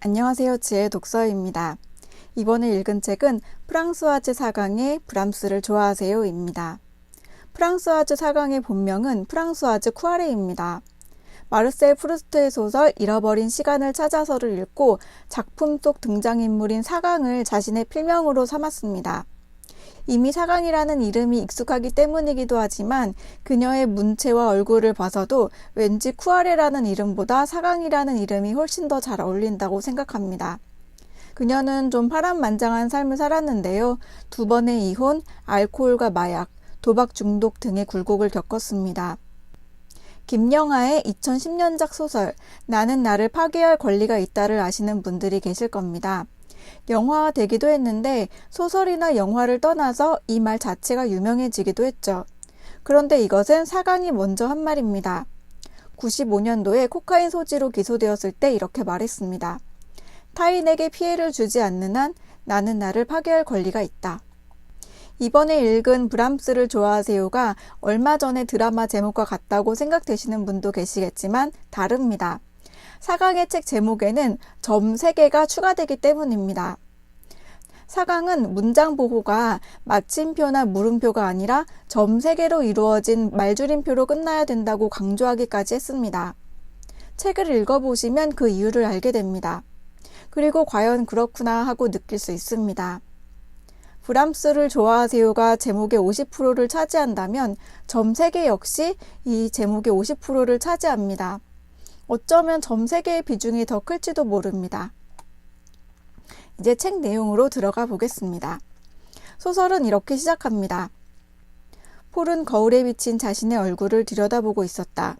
안녕하세요. 지혜 독서입니다. 이번에 읽은 책은 프랑스와즈 사강의 브람스를 좋아하세요입니다. 프랑스와즈 사강의 본명은 프랑스와즈 쿠아레입니다. 마르셀 프루스트의 소설 잃어버린 시간을 찾아서를 읽고 작품 속 등장인물인 사강을 자신의 필명으로 삼았습니다. 이미 사강이라는 이름이 익숙하기 때문이기도 하지만 그녀의 문체와 얼굴을 봐서도 왠지 쿠아레라는 이름보다 사강이라는 이름이 훨씬 더 잘 어울린다고 생각합니다. 그녀는 좀 파란만장한 삶을 살았는데요. 2번의 이혼, 알코올과 마약, 도박 중독 등의 굴곡을 겪었습니다. 김영하의 2010년작 소설 나는 나를 파괴할 권리가 있다를 아시는 분들이 계실 겁니다. 영화화되기도 했는데 소설이나 영화를 떠나서 이 말 자체가 유명해지기도 했죠. 그런데 이것은 사강이 먼저 한 말입니다. 95년도에 코카인 소지로 기소되었을 때 이렇게 말했습니다. 타인에게 피해를 주지 않는 한 나는 나를 파괴할 권리가 있다. 이번에 읽은 브람스를 좋아하세요가 얼마 전에 드라마 제목과 같다고 생각되시는 분도 계시겠지만 다릅니다. 사강의 책 제목에는 점 3개가 추가되기 때문입니다. 사강은 문장 보호가 마침표나 물음표가 아니라 점 3개로 이루어진 말줄임표로 끝나야 된다고 강조하기까지 했습니다. 책을 읽어보시면 그 이유를 알게 됩니다. 그리고 과연 그렇구나 하고 느낄 수 있습니다. 브람스를 좋아하세요가 제목의 50%를 차지한다면 점 3개 역시 이 제목의 50%를 차지합니다. 어쩌면 점 3개의 비중이 더 클지도 모릅니다. 이제 책 내용으로 들어가 보겠습니다. 소설은 이렇게 시작합니다. 폴은 거울에 비친 자신의 얼굴을 들여다보고 있었다.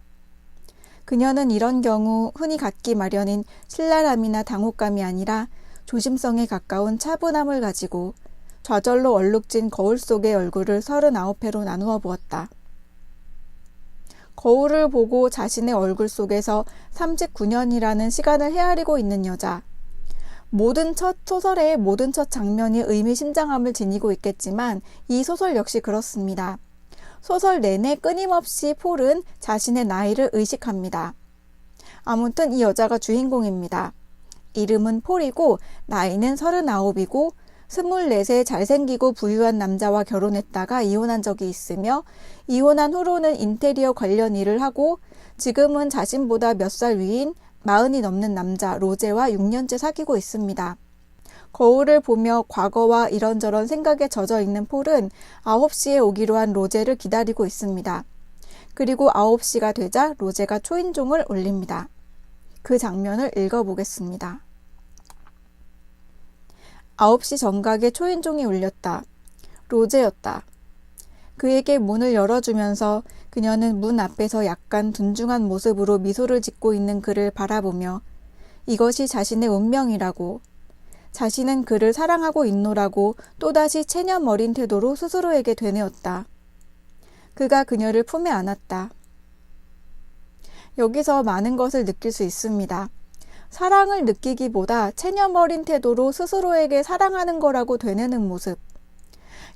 그녀는 이런 경우 흔히 갖기 마련인 신랄함이나 당혹감이 아니라 조심성에 가까운 차분함을 가지고 좌절로 얼룩진 거울 속의 얼굴을 39회로 나누어 보았다. 거울을 보고 자신의 얼굴 속에서 39년이라는 시간을 헤아리고 있는 여자. 소설의 모든 첫 장면이 의미심장함을 지니고 있겠지만 이 소설 역시 그렇습니다. 소설 내내 끊임없이 폴은 자신의 나이를 의식합니다. 아무튼 이 여자가 주인공입니다. 이름은 폴이고 나이는 39이고 24세 잘생기고 부유한 남자와 결혼했다가 이혼한 적이 있으며 이혼한 후로는 인테리어 관련 일을 하고 지금은 자신보다 몇 살 위인 40이 넘는 남자 로제와 6년째 사귀고 있습니다. 거울을 보며 과거와 이런저런 생각에 젖어 있는 폴은 9시에 오기로 한 로제를 기다리고 있습니다. 그리고 9시가 되자 로제가 초인종을 울립니다. 그 장면을 읽어보겠습니다. 9시 정각에 초인종이 울렸다. 로제였다. 그에게 문을 열어주면서 그녀는 문 앞에서 약간 둔중한 모습으로 미소를 짓고 있는 그를 바라보며 이것이 자신의 운명이라고, 자신은 그를 사랑하고 있노라고 또다시 체념 어린 태도로 스스로에게 되뇌었다. 그가 그녀를 품에 안았다. 여기서 많은 것을 느낄 수 있습니다. 사랑을 느끼기보다 체념 어린 태도로 스스로에게 사랑하는 거라고 되뇌는 모습.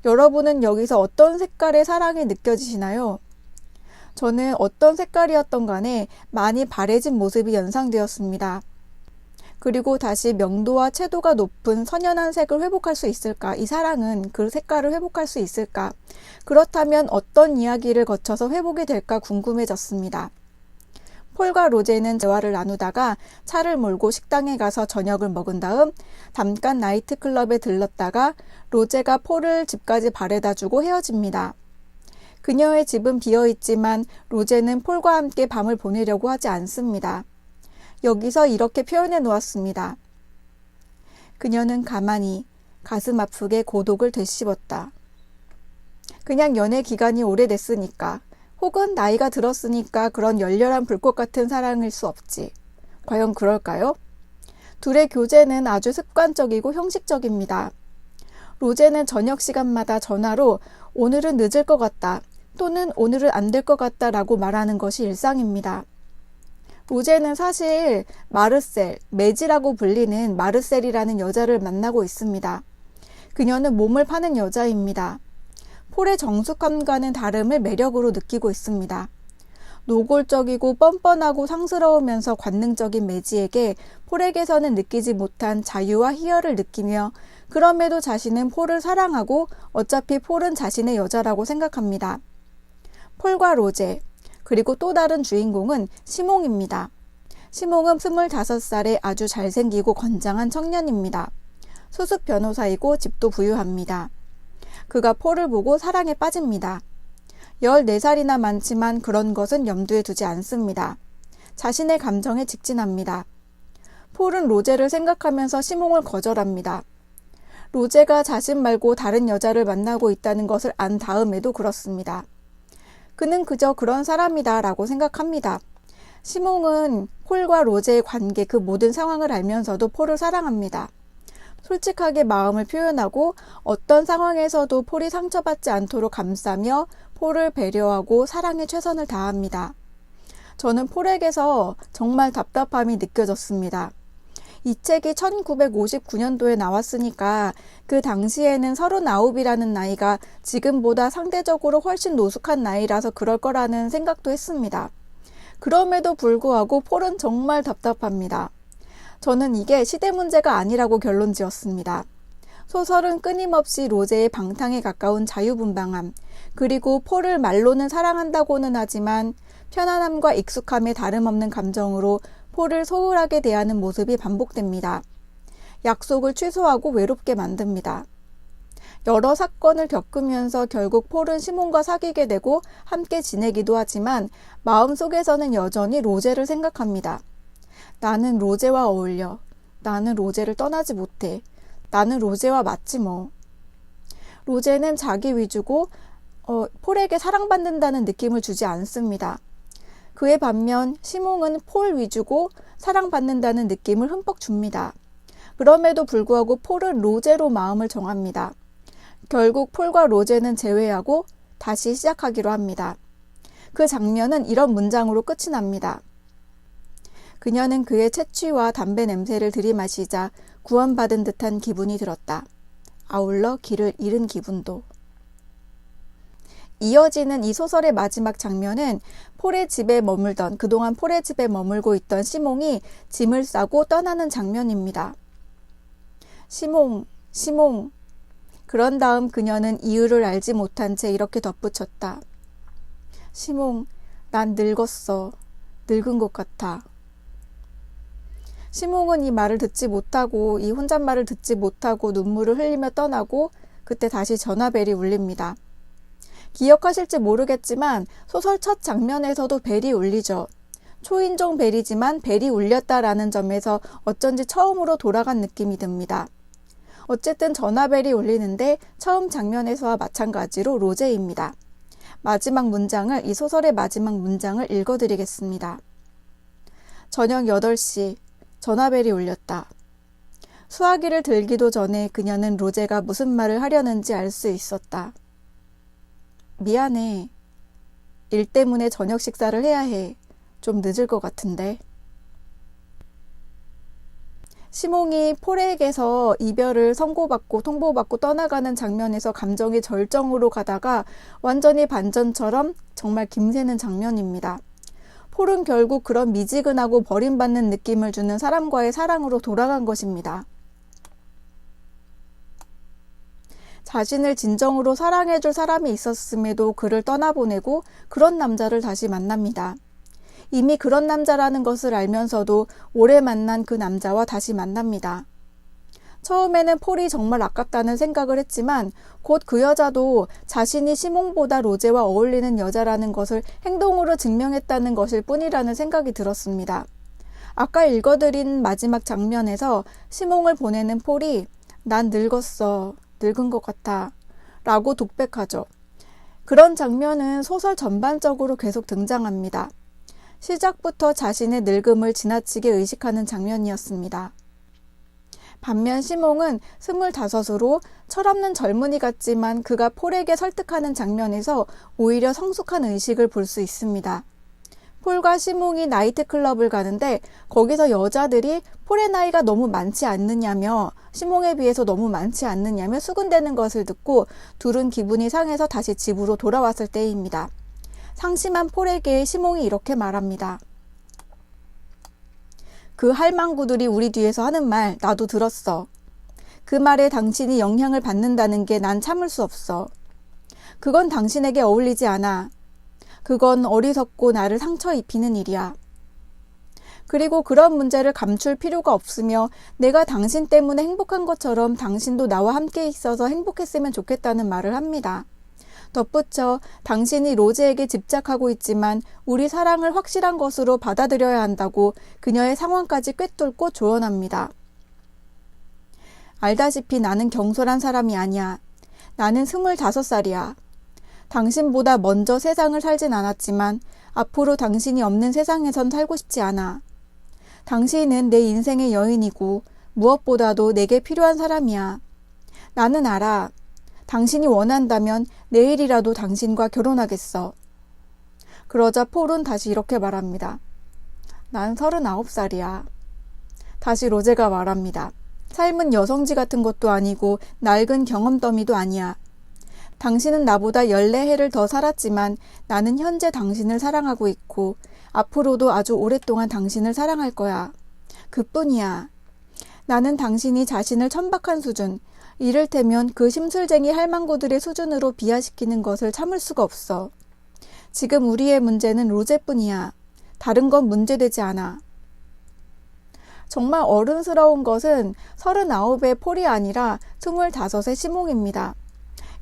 여러분은 여기서 어떤 색깔의 사랑이 느껴지시나요? 저는 어떤 색깔이었던 간에 많이 바래진 모습이 연상되었습니다. 그리고 다시 명도와 채도가 높은 선연한 색을 회복할 수 있을까? 이 사랑은 그 색깔을 회복할 수 있을까? 그렇다면 어떤 이야기를 거쳐서 회복이 될까 궁금해졌습니다. 폴과 로제는 대화를 나누다가 차를 몰고 식당에 가서 저녁을 먹은 다음 잠깐 나이트클럽에 들렀다가 로제가 폴을 집까지 바래다주고 헤어집니다. 그녀의 집은 비어있지만 로제는 폴과 함께 밤을 보내려고 하지 않습니다. 여기서 이렇게 표현해 놓았습니다. 그녀는 가만히 가슴 아프게 고독을 되씹었다. 그냥 연애 기간이 오래됐으니까 혹은 나이가 들었으니까 그런 열렬한 불꽃 같은 사랑일 수 없지. 과연 그럴까요? 둘의 교제는 아주 습관적이고 형식적입니다. 로제는 저녁 시간마다 전화로 오늘은 늦을 것 같다 또는 오늘은 안 될 것 같다 라고 말하는 것이 일상입니다. 로제는 사실 메지라고 불리는 마르셀이라는 여자를 만나고 있습니다. 그녀는 몸을 파는 여자입니다. 폴의 정숙함과는 다름을 매력으로 느끼고 있습니다. 노골적이고 뻔뻔하고 상스러우면서 관능적인 매지에게 폴에게서는 느끼지 못한 자유와 희열을 느끼며 그럼에도 자신은 폴을 사랑하고 어차피 폴은 자신의 여자라고 생각합니다. 폴과 로제, 그리고 또 다른 주인공은 시몽입니다. 시몽은 25살의 아주 잘생기고 건장한 청년입니다. 수습 변호사이고 집도 부유합니다. 그가 폴을 보고 사랑에 빠집니다. 14살이나 많지만 그런 것은 염두에 두지 않습니다. 자신의 감정에 직진합니다. 폴은 로제를 생각하면서 시몽을 거절합니다. 로제가 자신 말고 다른 여자를 만나고 있다는 것을 안 다음에도 그렇습니다. 그는 그저 그런 사람이다 라고 생각합니다. 시몽은 폴과 로제의 관계 그 모든 상황을 알면서도 폴을 사랑합니다. 솔직하게 마음을 표현하고 어떤 상황에서도 폴이 상처받지 않도록 감싸며 폴을 배려하고 사랑에 최선을 다합니다. 저는 폴에게서 정말 답답함이 느껴졌습니다. 이 책이 1959년도에 나왔으니까 그 당시에는 39이라는 나이가 지금보다 상대적으로 훨씬 노숙한 나이라서 그럴 거라는 생각도 했습니다. 그럼에도 불구하고 폴은 정말 답답합니다. 저는 이게 시대 문제가 아니라고 결론 지었습니다. 소설은 끊임없이 로제의 방탕에 가까운 자유분방함, 그리고 폴을 말로는 사랑한다고는 하지만 편안함과 익숙함에 다름없는 감정으로 폴을 소홀하게 대하는 모습이 반복됩니다. 약속을 취소하고 외롭게 만듭니다. 여러 사건을 겪으면서 결국 폴은 시몬과 사귀게 되고 함께 지내기도 하지만 마음속에서는 여전히 로제를 생각합니다. 나는 로제와 어울려. 나는 로제를 떠나지 못해. 나는 로제와 맞지 뭐. 로제는 자기 위주고 폴에게 사랑받는다는 느낌을 주지 않습니다. 그에 반면 시몽은 폴 위주고 사랑받는다는 느낌을 흠뻑 줍니다. 그럼에도 불구하고 폴은 로제로 마음을 정합니다. 결국 폴과 로제는 재회하고 다시 시작하기로 합니다. 그 장면은 이런 문장으로 끝이 납니다. 그녀는 그의 채취와 담배 냄새를 들이마시자 구원받은 듯한 기분이 들었다. 아울러 길을 잃은 기분도. 이어지는 이 소설의 마지막 장면은 그동안 폴의 집에 머물고 있던 시몽이 짐을 싸고 떠나는 장면입니다. 시몽. 그런 다음 그녀는 이유를 알지 못한 채 이렇게 덧붙였다. 시몽, 난 늙었어. 늙은 것 같아. 시몽은 이 혼잣말을 듣지 못하고 눈물을 흘리며 떠나고 그때 다시 전화벨이 울립니다. 기억하실지 모르겠지만 소설 첫 장면에서도 벨이 울리죠. 초인종 벨이지만 벨이 울렸다라는 점에서 어쩐지 처음으로 돌아간 느낌이 듭니다. 어쨌든 전화벨이 울리는데 처음 장면에서와 마찬가지로 로제입니다. 이 소설의 마지막 문장을 읽어드리겠습니다. 저녁 8시 전화벨이 울렸다. 수화기를 들기도 전에 그녀는 로제가 무슨 말을 하려는지 알 수 있었다. 미안해. 일 때문에 저녁 식사를 해야 해. 좀 늦을 것 같은데. 시몽이 폴에게서 이별을 통보받고 떠나가는 장면에서 감정이 절정으로 가다가 완전히 반전처럼 정말 김새는 장면입니다. 폴은 결국 그런 미지근하고 버림받는 느낌을 주는 사람과의 사랑으로 돌아간 것입니다. 자신을 진정으로 사랑해줄 사람이 있었음에도 그를 떠나보내고 그런 남자를 다시 만납니다. 이미 그런 남자라는 것을 알면서도 오래 만난 그 남자와 다시 만납니다. 처음에는 폴이 정말 아깝다는 생각을 했지만 곧 그 여자도 자신이 시몽보다 로제와 어울리는 여자라는 것을 행동으로 증명했다는 것일 뿐이라는 생각이 들었습니다. 아까 읽어드린 마지막 장면에서 시몽을 보내는 폴이 난 늙었어. 늙은 것 같아. 라고 독백하죠. 그런 장면은 소설 전반적으로 계속 등장합니다. 시작부터 자신의 늙음을 지나치게 의식하는 장면이었습니다. 반면 시몽은 25으로 철없는 젊은이 같지만 그가 폴에게 설득하는 장면에서 오히려 성숙한 의식을 볼 수 있습니다. 폴과 시몽이 나이트클럽을 가는데 거기서 여자들이 폴의 나이가 너무 많지 않느냐며 시몽에 비해서 너무 많지 않느냐며 수군대는 것을 듣고 둘은 기분이 상해서 다시 집으로 돌아왔을 때입니다. 상심한 폴에게 시몽이 이렇게 말합니다. 그 할망구들이 우리 뒤에서 하는 말 나도 들었어. 그 말에 당신이 영향을 받는다는 게 난 참을 수 없어. 그건 당신에게 어울리지 않아. 그건 어리석고 나를 상처 입히는 일이야. 그리고 그런 문제를 감출 필요가 없으며 내가 당신 때문에 행복한 것처럼 당신도 나와 함께 있어서 행복했으면 좋겠다는 말을 합니다. 덧붙여 당신이 로제에게 집착하고 있지만 우리 사랑을 확실한 것으로 받아들여야 한다고 그녀의 상황까지 꿰뚫고 조언합니다. 알다시피 나는 경솔한 사람이 아니야. 나는 25살이야. 당신보다 먼저 세상을 살진 않았지만 앞으로 당신이 없는 세상에선 살고 싶지 않아. 당신은 내 인생의 여인이고 무엇보다도 내게 필요한 사람이야. 나는 알아. 당신이 원한다면 내일이라도 당신과 결혼하겠어. 그러자 폴은 다시 이렇게 말합니다. 난 39살이야. 다시 로제가 말합니다. 삶은 여성지 같은 것도 아니고 낡은 경험 더미도 아니야. 당신은 나보다 14해를 더 살았지만 나는 현재 당신을 사랑하고 있고 앞으로도 아주 오랫동안 당신을 사랑할 거야. 그뿐이야. 나는 당신이 자신을 천박한 수준, 이를테면 그 심술쟁이 할망구들의 수준으로 비하시키는 것을 참을 수가 없어. 지금 우리의 문제는 로제뿐이야. 다른 건 문제되지 않아. 정말 어른스러운 것은 39의 폴이 아니라 25의 시몽입니다.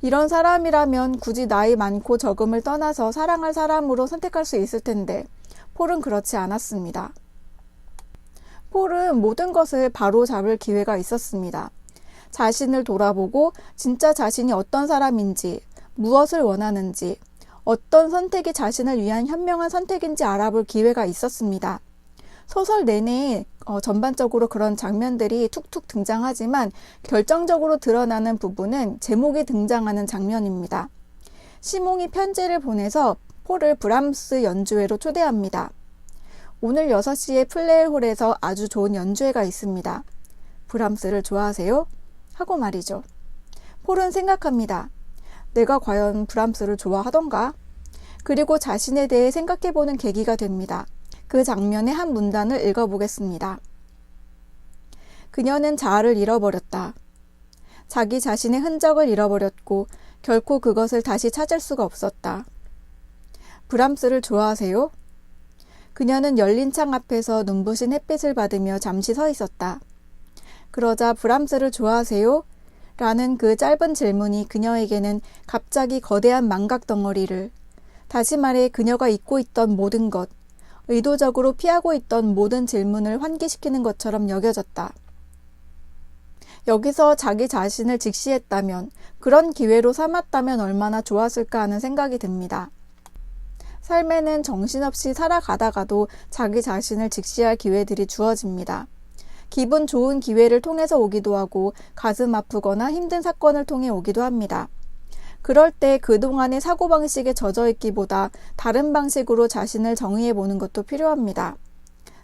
이런 사람이라면 굳이 나이 많고 적음을 떠나서 사랑할 사람으로 선택할 수 있을 텐데 폴은 그렇지 않았습니다. 폴은 모든 것을 바로 잡을 기회가 있었습니다. 자신을 돌아보고 진짜 자신이 어떤 사람인지, 무엇을 원하는지, 어떤 선택이 자신을 위한 현명한 선택인지 알아볼 기회가 있었습니다. 소설 내내 전반적으로 그런 장면들이 툭툭 등장하지만 결정적으로 드러나는 부분은 제목에 등장하는 장면입니다. 시몽이 편지를 보내서 폴을 브람스 연주회로 초대합니다. 오늘 6시에 플레이홀에서 아주 좋은 연주회가 있습니다. 브람스를 좋아하세요? 하고 말이죠. 폴은 생각합니다. 내가 과연 브람스를 좋아하던가? 그리고 자신에 대해 생각해보는 계기가 됩니다. 그 장면의 한 문단을 읽어보겠습니다. 그녀는 자아를 잃어버렸다. 자기 자신의 흔적을 잃어버렸고 결코 그것을 다시 찾을 수가 없었다. 브람스를 좋아하세요? 그녀는 열린 창 앞에서 눈부신 햇빛을 받으며 잠시 서 있었다. 그러자 브람스를 좋아하세요? 라는 그 짧은 질문이 그녀에게는 갑자기 거대한 망각 덩어리를, 다시 말해 그녀가 잊고 있던 모든 것, 의도적으로 피하고 있던 모든 질문을 환기시키는 것처럼 여겨졌다. 여기서 자기 자신을 직시했다면, 그런 기회로 삼았다면 얼마나 좋았을까 하는 생각이 듭니다. 삶에는 정신없이 살아가다가도 자기 자신을 직시할 기회들이 주어집니다. 기분 좋은 기회를 통해서 오기도 하고 가슴 아프거나 힘든 사건을 통해 오기도 합니다. 그럴 때 그동안의 사고방식에 젖어 있기보다 다른 방식으로 자신을 정의해보는 것도 필요합니다.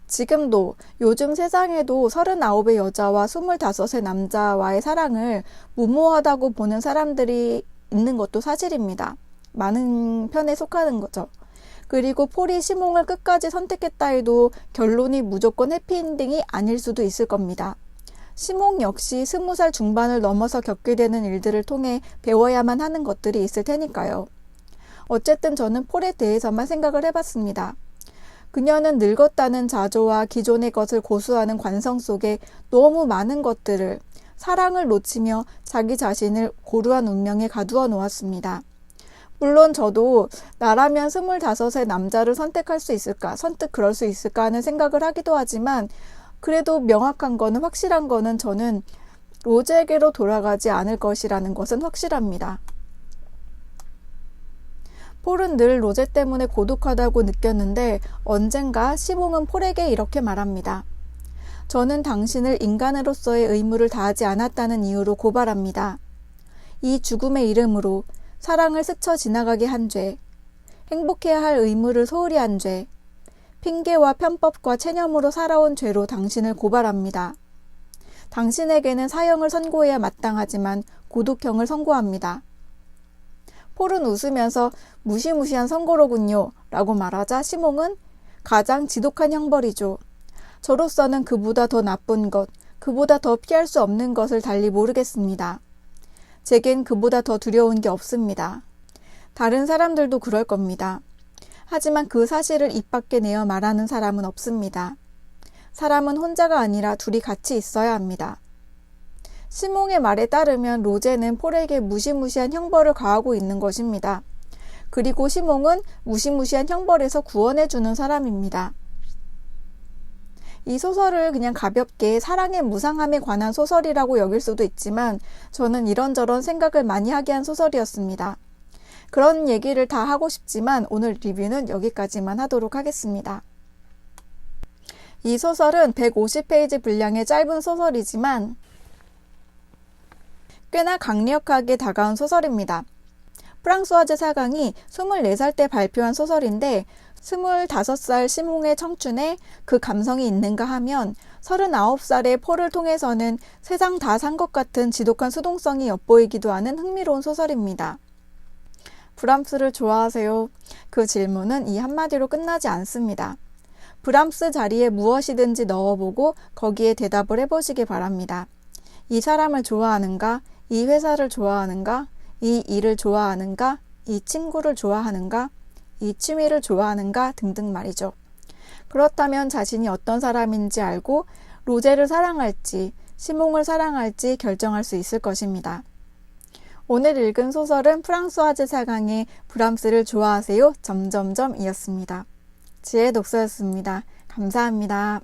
지금도 요즘 세상에도 39의 여자와 25의 남자와의 사랑을 무모하다고 보는 사람들이 있는 것도 사실입니다. 많은 편에 속하는 거죠. 그리고 폴이 시몽을 끝까지 선택했다 해도 결론이 무조건 해피엔딩이 아닐 수도 있을 겁니다. 시몽 역시 20살 중반을 넘어서 겪게 되는 일들을 통해 배워야만 하는 것들이 있을 테니까요. 어쨌든 저는 폴에 대해서만 생각을 해봤습니다. 그녀는 늙었다는 자조와 기존의 것을 고수하는 관성 속에 너무 많은 것들을, 사랑을 놓치며 자기 자신을 고루한 운명에 가두어 놓았습니다. 물론 저도 나라면 25의 남자를 선택할 수 있을까, 선뜻 그럴 수 있을까 하는 생각을 하기도 하지만 그래도 명확한 거는, 확실한 거는 저는 로제에게로 돌아가지 않을 것이라는 것은 확실합니다. 폴은 늘 로제 때문에 고독하다고 느꼈는데 언젠가 시몽은 폴에게 이렇게 말합니다. 저는 당신을 인간으로서의 의무를 다하지 않았다는 이유로 고발합니다. 이 죽음의 이름으로 사랑을 스쳐 지나가게 한 죄, 행복해야 할 의무를 소홀히 한 죄, 핑계와 편법과 체념으로 살아온 죄로 당신을 고발합니다. 당신에게는 사형을 선고해야 마땅하지만 고독형을 선고합니다. 폴은 웃으면서 무시무시한 선고로군요 라고 말하자 시몽은 가장 지독한 형벌이죠. 저로서는 그보다 더 나쁜 것, 그보다 더 피할 수 없는 것을 달리 모르겠습니다. 제겐 그보다 더 두려운 게 없습니다. 다른 사람들도 그럴 겁니다. 하지만 그 사실을 입 밖에 내어 말하는 사람은 없습니다. 사람은 혼자가 아니라 둘이 같이 있어야 합니다. 시몽의 말에 따르면 로제는 폴에게 무시무시한 형벌을 가하고 있는 것입니다. 그리고 시몽은 무시무시한 형벌에서 구원해주는 사람입니다. 이 소설을 그냥 가볍게 사랑의 무상함에 관한 소설이라고 여길 수도 있지만 저는 이런저런 생각을 많이 하게 한 소설이었습니다. 그런 얘기를 다 하고 싶지만 오늘 리뷰는 여기까지만 하도록 하겠습니다. 이 소설은 150페이지 분량의 짧은 소설이지만 꽤나 강력하게 다가온 소설입니다. 프랑스와즈 사강이 24살 때 발표한 소설인데 25살 시몽의 청춘에 그 감성이 있는가 하면 39살의 폴을 통해서는 세상 다 산 것 같은 지독한 수동성이 엿보이기도 하는 흥미로운 소설입니다. 브람스를 좋아하세요? 그 질문은 이 한마디로 끝나지 않습니다. 브람스 자리에 무엇이든지 넣어보고 거기에 대답을 해보시기 바랍니다. 이 사람을 좋아하는가? 이 회사를 좋아하는가? 이 일을 좋아하는가? 이 친구를 좋아하는가? 이 취미를 좋아하는가? 등등 말이죠. 그렇다면 자신이 어떤 사람인지 알고 로제를 사랑할지, 시몽을 사랑할지 결정할 수 있을 것입니다. 오늘 읽은 소설은 프랑스와즈 사강의 브람스를 좋아하세요? 이었습니다. 지혜의 독서였습니다. 감사합니다.